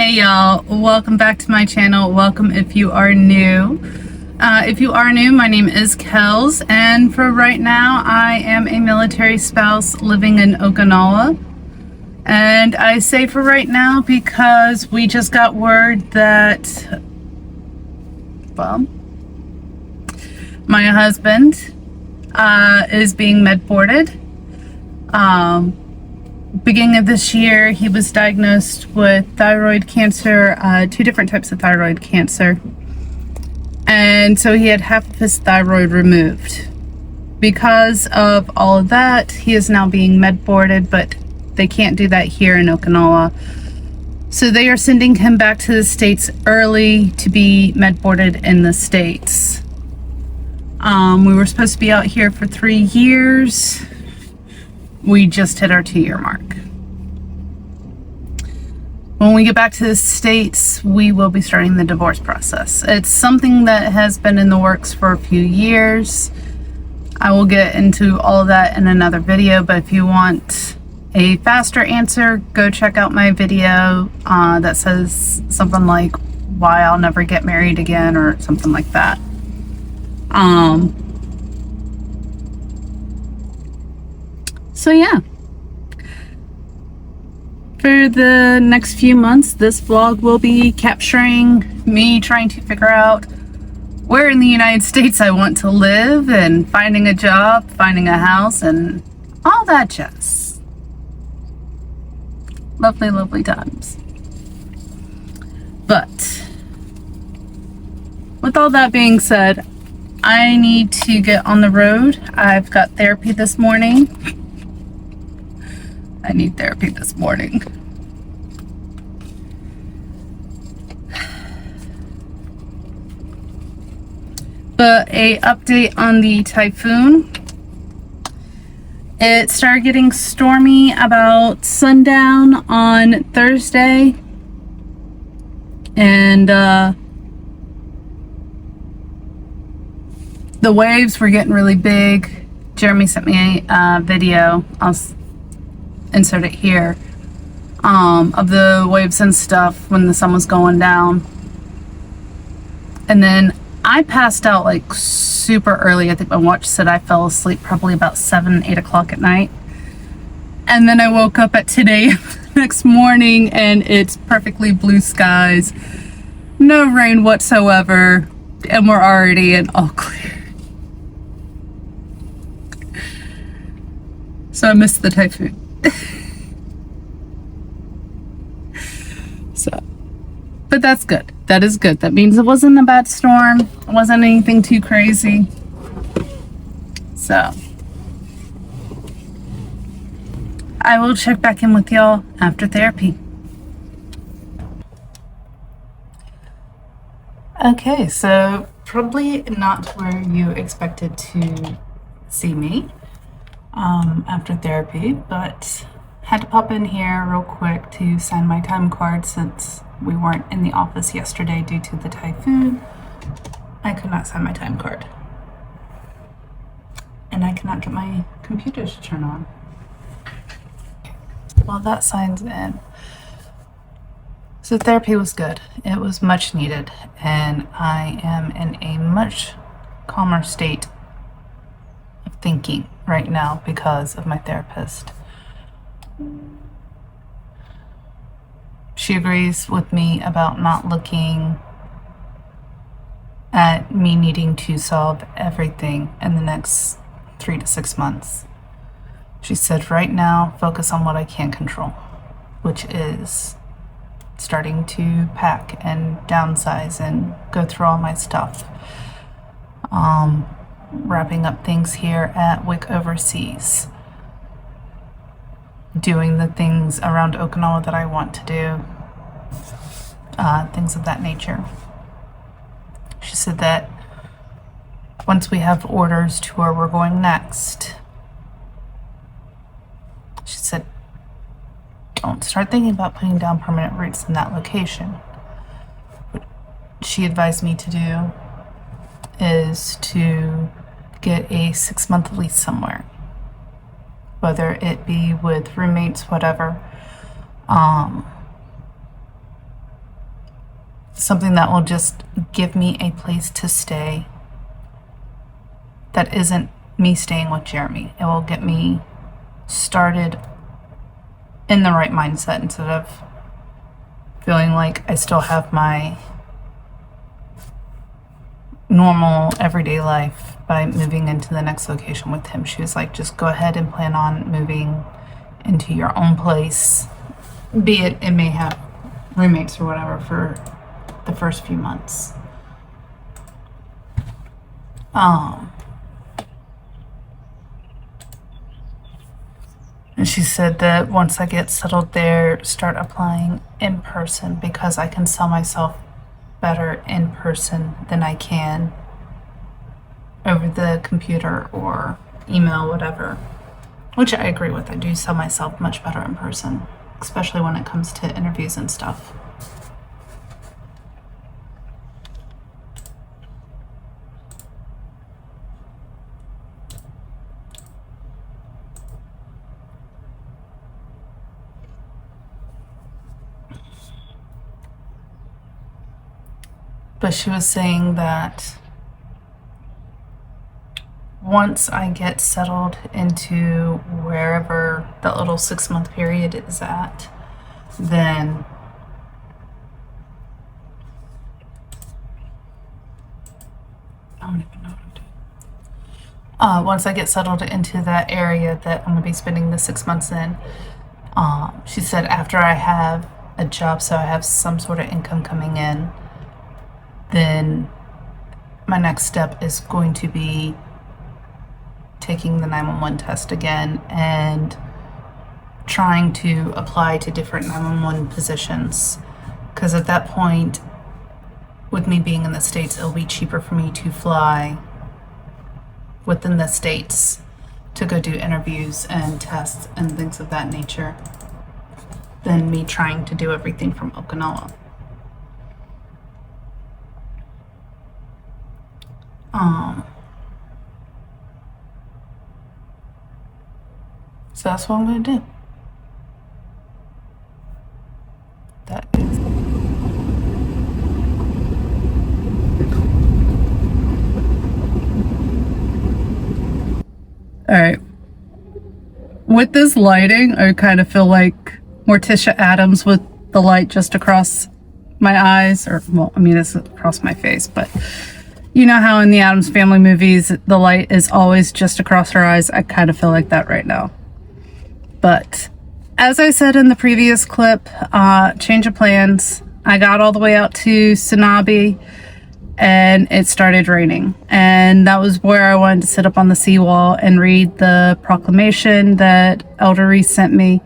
Hey y'all, welcome back to my channel. Welcome if you are new. My name is Kelz, and for right now I am a military spouse living in Okinawa. And I say for right now because we just got word that, well, my husband is being med boarded. Beginning of this year, he was diagnosed with thyroid cancer, 2 different types of thyroid cancer. And so he had half of his thyroid removed. Because of all of that, he is now being med boarded, but they can't do that here in Okinawa. So they are sending him back to the States early to be med boarded in the States. We were supposed to be out here for 3 years. We just hit our 2-year mark. When we get back to the States, we will be starting the divorce process. It's something that has been in the works for a few years. I will get into all of that in another video, but if you want a faster answer, go check out my video that says something like why I'll never get married again or something like that. So yeah, for the next few months, this vlog will be capturing me trying to figure out where in the United States I want to live and finding a job, finding a house, and all that jazz. Lovely, lovely times. But with all that being said, I need to get on the road. I've got therapy this morning. I need therapy this morning. But a update on the Typhoon. It started getting stormy about sundown on Thursday. And the waves were getting really big. Jeremy sent me a video. I'll insert it here, of the waves and stuff when the sun was going down. And then I passed out like super early. I think my watch said I fell asleep probably about 7-8 o'clock at night. And then I woke up at today next morning and it's perfectly blue skies, no rain whatsoever, and we're already in all clear. So I missed the typhoon. So, but that's good. That is good. That means it wasn't a bad storm. It wasn't anything too crazy. So, I will check back in with y'all after therapy. Okay, so probably not where you expected to see me after therapy, but had to pop in here real quick to sign my time card since we weren't in the office yesterday due to the typhoon. I could not sign my time card. And I cannot get my computer to turn on. Well, that signs in. So therapy was good. It was much needed. And I am in a much calmer state of thinking right now because of my therapist. She agrees with me about not looking at me needing to solve everything in the next 3 to 6 months. She said right now, focus on what I can control, which is starting to pack and downsize and go through all my stuff. Wrapping up things here at Wick Overseas. Doing the things around Okinawa that I want to do. Things of that nature. She said that once we have orders to where we're going next, she said, don't start thinking about putting down permanent roots in that location. What she advised me to do is to get a 6-month lease somewhere. Whether it be with roommates, whatever. something that will just give me a place to stay that isn't me staying with Jeremy. It will get me started in the right mindset instead of feeling like I still have my normal everyday life by moving into the next location with him. She was like, just go ahead and plan on moving into your own place, be it may have roommates or whatever for the first few months. And she said that once I get settled there, start applying in person, because I can sell myself better in person than I can over the computer or email, whatever. Which I agree with. I do sell myself much better in person, especially when it comes to interviews and stuff. But she was saying that once I get settled into wherever the little 6-month period is at, then I don't even know what I'm doing. Once I get settled into that area that I'm going to be spending the 6 months in, she said after I have a job, so I have some sort of income coming in, then my next step is going to be taking the 911 test again and trying to apply to different 911 positions. Because at that point, with me being in the States, it'll be cheaper for me to fly within the States to go do interviews and tests and things of that nature than me trying to do everything from Okinawa. So that's what I'm going to do. That is. Alright. With this lighting, I kind of feel like Morticia Addams with the light just across my eyes. Or, well, I mean, it's across my face, but you know how in the Addams Family movies, the light is always just across her eyes? I kind of feel like that right now. But as I said in the previous clip, change of plans. I got all the way out to Sanabe and it started raining. And that was where I wanted to sit up on the seawall and read the proclamation that Elder Reese sent me.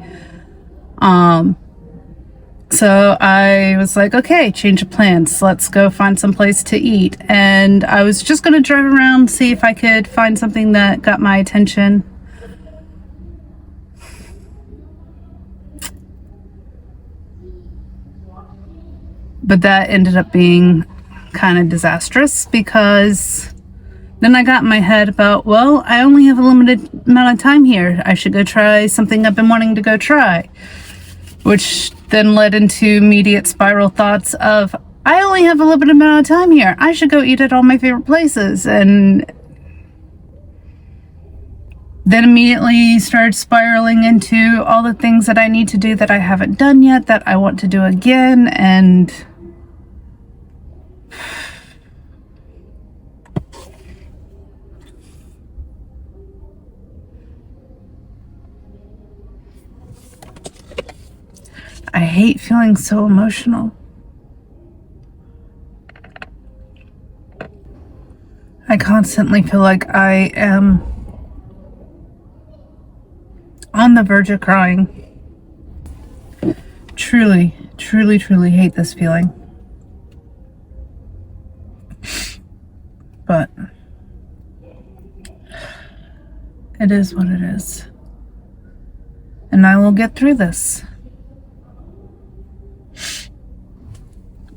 So I was like, okay, change of plans. Let's go find some place to eat. And I was just going to drive around, see if I could find something that got my attention. But that ended up being kind of disastrous, because then I got in my head about, well, I only have a limited amount of time here. I should go try something I've been wanting to go try. Which then led into immediate spiral thoughts of, I only have a limited amount of time here. I should go eat at all my favorite places. And then immediately started spiraling into all the things that I need to do that I haven't done yet, that I want to do again. And I hate feeling so emotional. I constantly feel like I am on the verge of crying. Truly, truly, truly hate this feeling. But it is what it is. And I will get through this.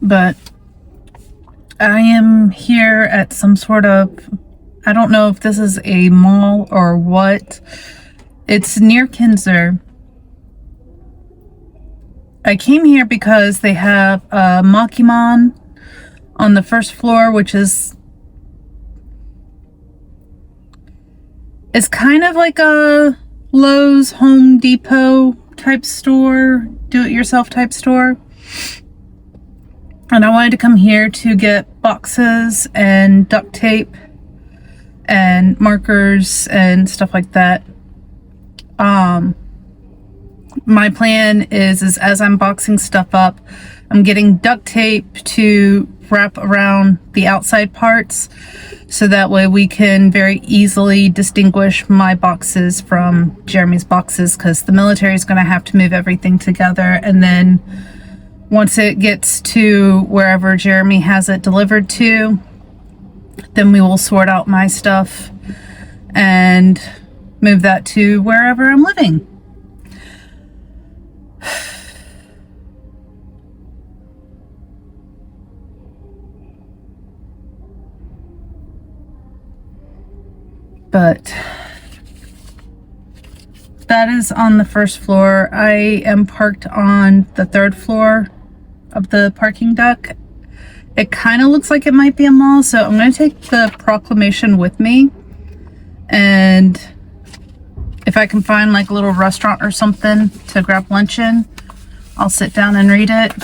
But I am here at some sort of, I don't know if this is a mall or what. It's near Kinzer. I came here because they have a Makeman on the first floor, which is it's kind of like a Lowe's, Home Depot type store, do-it-yourself type store. And I wanted to come here to get boxes and duct tape and markers and stuff like that. My plan is as I'm boxing stuff up, I'm getting duct tape to wrap around the outside parts, so that way we can very easily distinguish my boxes from Jeremy's boxes, because the military is going to have to move everything together, and then once it gets to wherever Jeremy has it delivered to, then we will sort out my stuff and move that to wherever I'm living. But that is on the first floor. I am parked on the third floor of the parking deck. It kind of looks like it might be a mall, so I'm going to take the proclamation with me, and if I can find like a little restaurant or something to grab lunch in, I'll sit down and read it.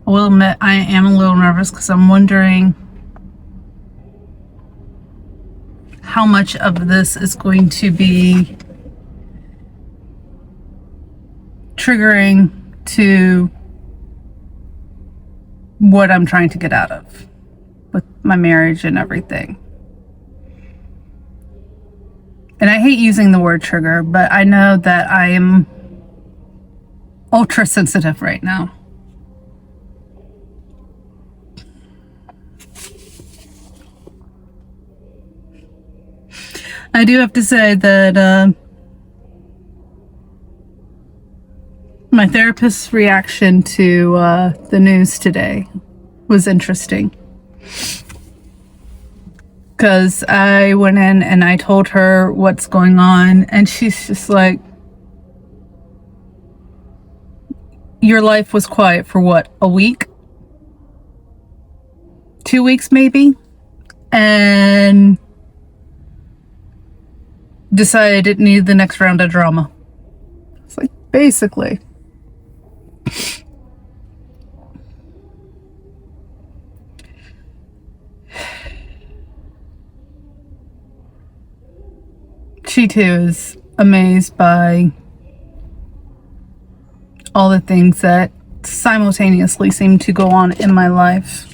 I will admit I am a little nervous because I'm wondering how much of this is going to be triggering to what I'm trying to get out of with my marriage and everything. And I hate using the word trigger, but I know that I am ultra sensitive right now. I do have to say that my therapist's reaction to the news today was interesting. Because I went in and I told her what's going on, and she's just like, your life was quiet for what, a week? 2 weeks maybe? And decided it needed the next round of drama. It's like, basically. She too is amazed by all the things that simultaneously seem to go on in my life.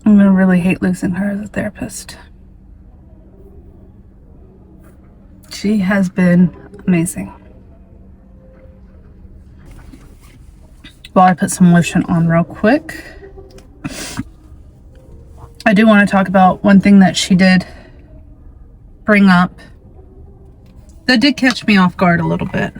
I'm gonna really hate losing her as a therapist. She has been amazing. Well, I put some lotion on real quick. I do want to talk about one thing that she did bring up that did catch me off guard a little bit.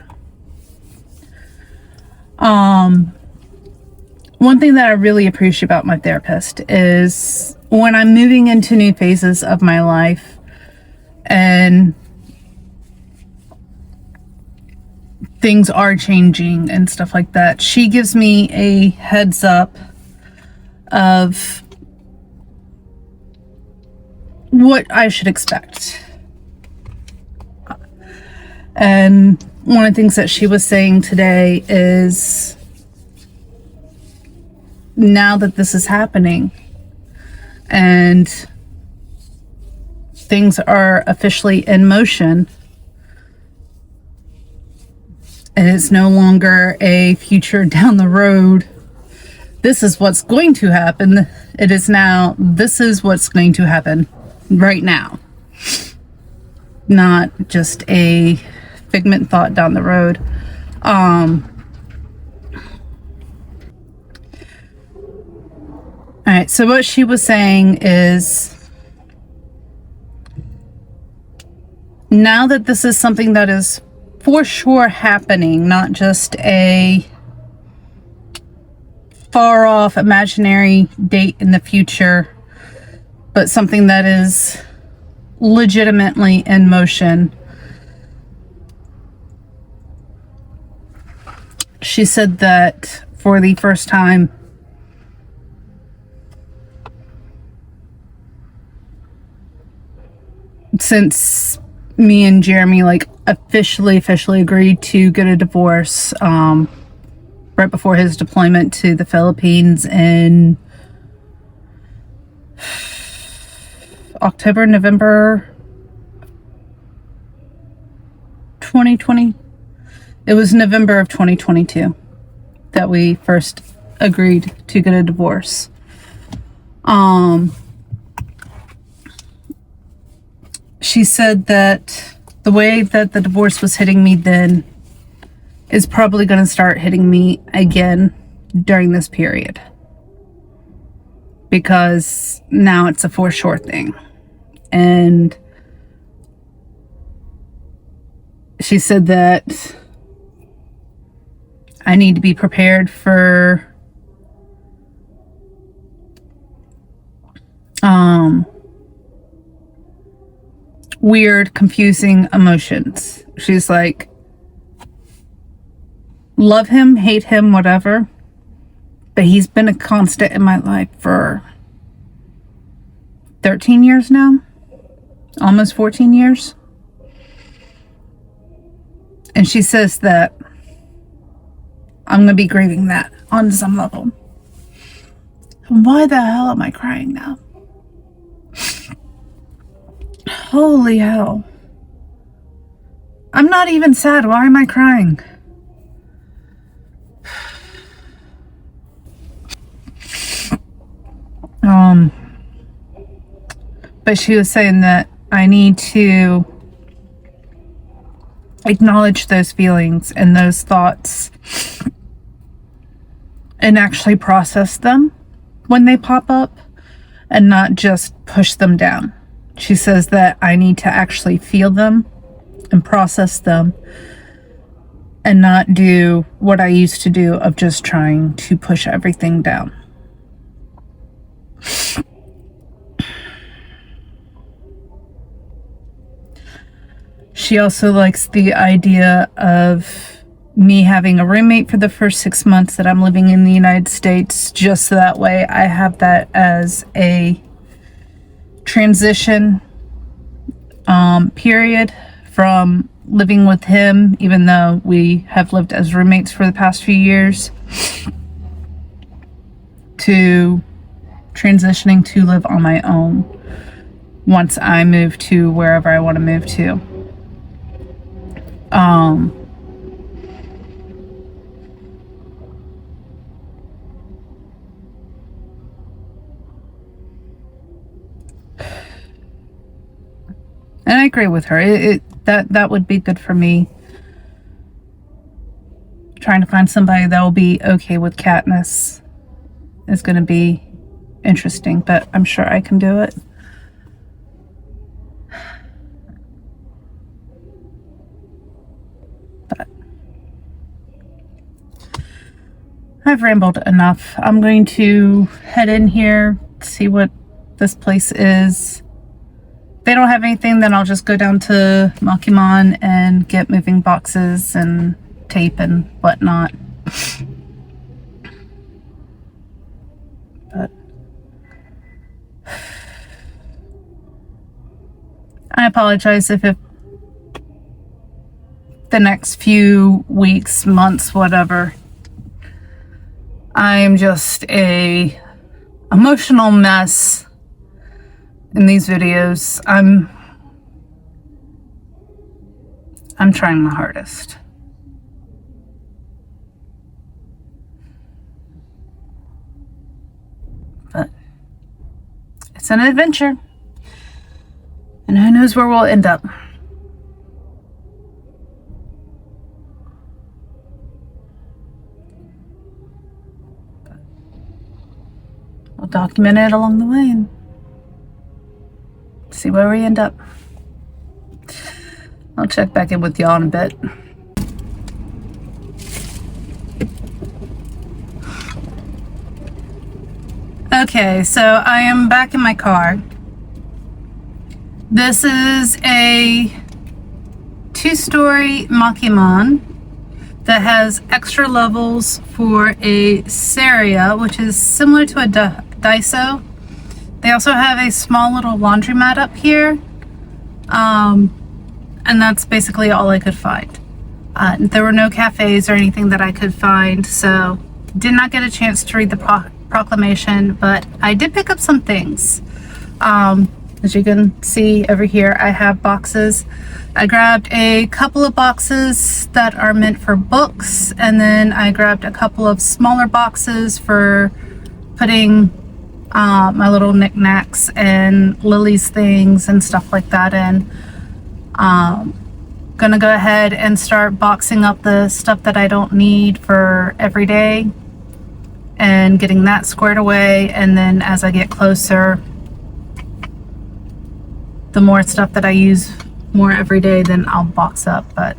One thing that I really appreciate about my therapist is when I'm moving into new phases of my life and things are changing and stuff like that, she gives me a heads up of what I should expect. And one of the things that she was saying today is, now that this is happening and things are officially in motion, and it's no longer a future down the road, this is what's going to happen. It is now, this is what's going to happen right now. Not just a figment thought down the road. Alright, so what she was saying is, now that this is something that is for sure happening, not just a far off imaginary date in the future, but something that is legitimately in motion. She said that for the first time since me and Jeremy like officially agreed to get a divorce, right before his deployment to the Philippines in November 2020. It was November of 2022 that we first agreed to get a divorce. She said that the way that the divorce was hitting me then is probably going to start hitting me again during this period, because now it's a for sure thing. And she said that I need to be prepared for weird, confusing emotions. She's like, love him, hate him, whatever, but he's been a constant in my life for 13 years now, almost 14 years. And she says that I'm going to be grieving that on some level. Why the hell am I crying now? Holy hell. I'm not even sad. Why am I crying? But she was saying that I need to acknowledge those feelings and those thoughts and actually process them when they pop up and not just push them down. She says that I need to actually feel them and process them and not do what I used to do of just trying to push everything down. She also likes the idea of me having a roommate for the first 6 months that I'm living in the United States, just so that way I have that as a transition period from living with him, even though we have lived as roommates for the past few years, to transitioning to live on my own once I move to wherever I want to move to. And I agree with her. That would be good for me. Trying to find somebody that will be okay with Katniss is going to be interesting, but I'm sure I can do it. But I've rambled enough. I'm going to head in here, see what this place is. If they don't have anything, then I'll just go down to Makeman and get moving boxes and tape and whatnot. But I apologize if the next few weeks, months, whatever, I'm just a emotional mess in these videos. I'm trying my hardest. But it's an adventure. And who knows where we'll end up. But we'll document it along the way and see where we end up. I'll check back in with y'all in a bit. Okay, so I am back in my car. This is a 2-story Makeman that has extra levels for a Saria, which is similar to a Daiso. They also have a small little laundromat up here, and that's basically all I could find. There were no cafes or anything that I could find, so did not get a chance to read the proclamation, but I did pick up some things. As you can see over here, I have boxes. I grabbed a couple of boxes that are meant for books, and then I grabbed a couple of smaller boxes for putting my little knickknacks and Lily's things and stuff like that in. Gonna go ahead and start boxing up the stuff that I don't need for every day and getting that squared away, and then as I get closer, the more stuff that I use more every day, then I'll box up. But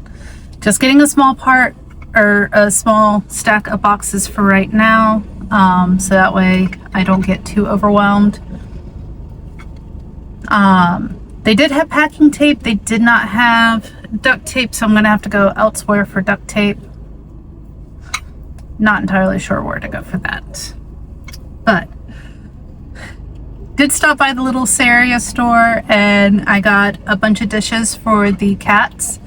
just getting a small part or a small stack of boxes for right now, so that way I don't get too overwhelmed. They did have packing tape. They did not have duct tape, so I'm gonna have to go elsewhere for duct tape. Not entirely sure where to go for that, but did stop by the little Saria store and I got a bunch of dishes for the cats.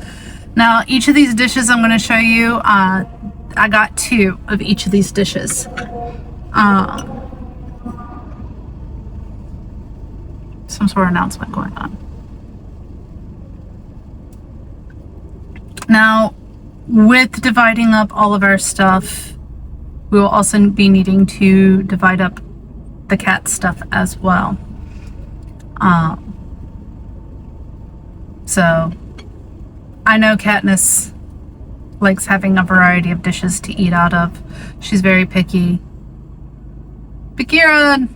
Now each of these dishes I'm going to show you, I got 2 of each of these dishes. Some sort of announcement going on. Now with dividing up all of our stuff, we will also be needing to divide up the cat stuff as well. So I know Katniss likes having a variety of dishes to eat out of. She's very picky. Bagheera,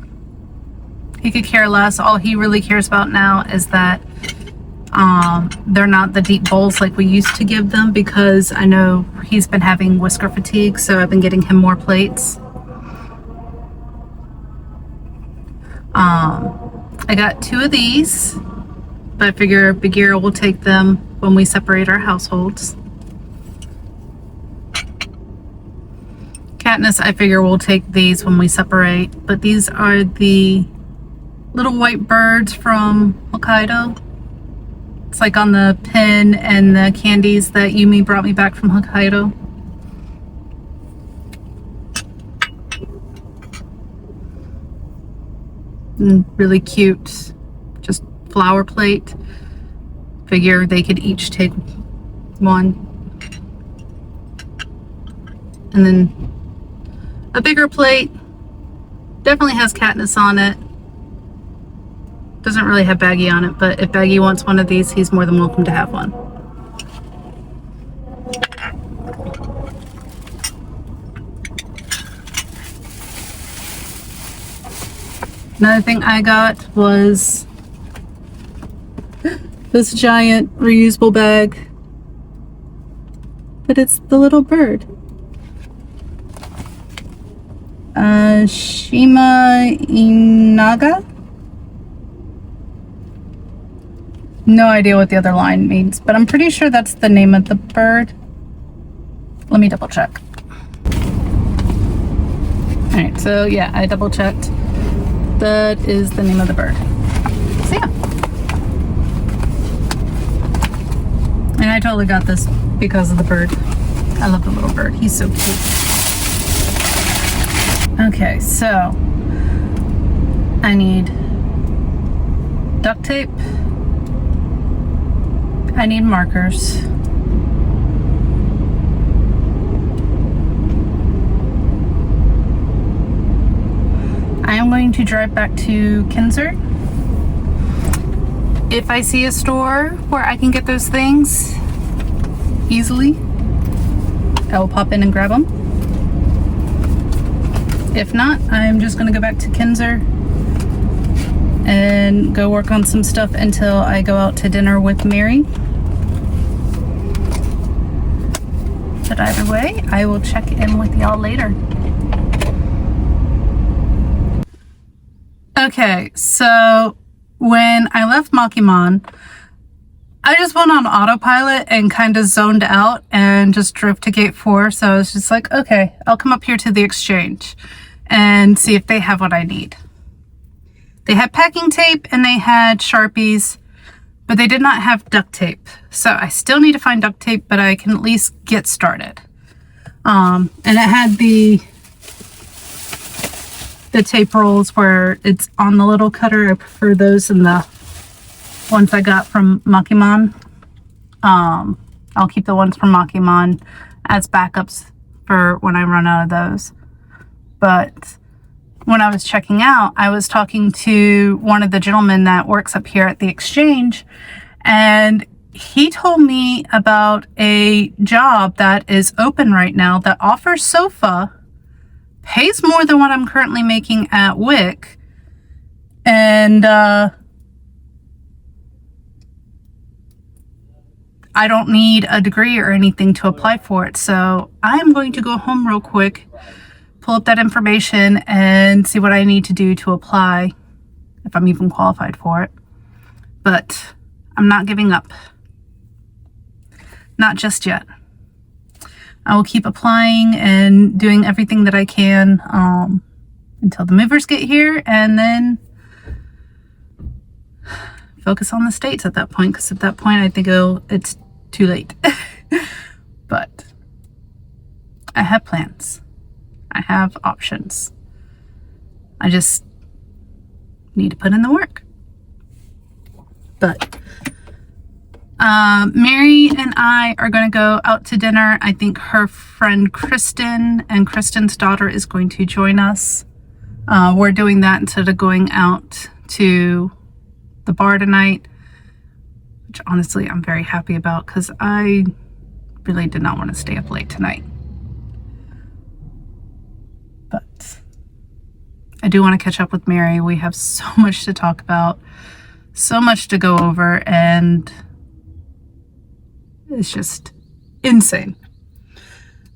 he could care less. All he really cares about now is that they're not the deep bowls like we used to give them, because I know he's been having whisker fatigue, so I've been getting him more plates. I got 2 of these, but I figure Bagheera will take them when we separate our households. Katniss, I figure we'll take these when we separate, but these are the little white birds from Hokkaido. It's like on the pin and the candies that Yumi brought me back from Hokkaido. Really cute, just flower plate. Figure they could each take one. And then a bigger plate, definitely has Katniss on it. Doesn't really have Baggy on it, but if Baggy wants one of these, he's more than welcome to have one. Another thing I got was this giant reusable bag, but it's the little bird. Shima Inaga? No idea what the other line means, but I'm pretty sure that's the name of the bird. Let me double check. Alright, so yeah, I double checked. That is the name of the bird. So yeah. And I totally got this because of the bird. I love the little bird. He's so cute. Okay, so I need duct tape. I need markers. I am going to drive back to Kinzer. If I see a store where I can get those things easily, I will pop in and grab them. If not, I'm just gonna go back to Kinzer and go work on some stuff until I go out to dinner with Mary. exhausted either way. I will check in with y'all later. Okay, so when I left Makeman, I just went on autopilot and kind of zoned out and just drove to gate 4. So I was just like, okay, I'll come up here to the exchange and see if they have what I need. They had packing tape and they had Sharpies, but they did not have duct tape. So I still need to find duct tape, but I can at least get started. And it had the tape rolls where it's on the little cutter. I prefer those than the ones I got from Makeman. I'll keep the ones from Makeman as backups for when I run out of those. But when I was checking out, I was talking to one of the gentlemen that works up here at the exchange, and he told me about a job that is open right now that offers sofa, pays more than what I'm currently making at WIC, and I don't need a degree or anything to apply for it. So I'm going to go home real quick, pull up that information, and see what I need to do to apply, if I'm even qualified for it. But I'm not giving up. Not just yet. I will keep applying and doing everything that I can until the movers get here, and then focus on the States at that point, because at that point I think it's too late. But I have plans. I have options. I just need to put in the work. But Mary and I are going to go out to dinner. I think her friend Kristen and Kristen's daughter is going to join us. We're doing that instead of going out to the bar tonight, which honestly I'm very happy about, because I really did not want to stay up late tonight. But I do want to catch up with Mary. We have so much to talk about, so much to go over, and it's just insane.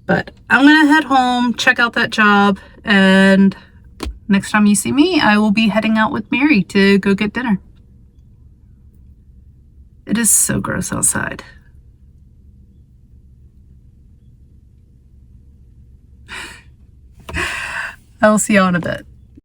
But I'm gonna head home, check out that job, and next time you see me, I will be heading out with Mary to go get dinner. It is so gross outside. I will see y'all in a bit.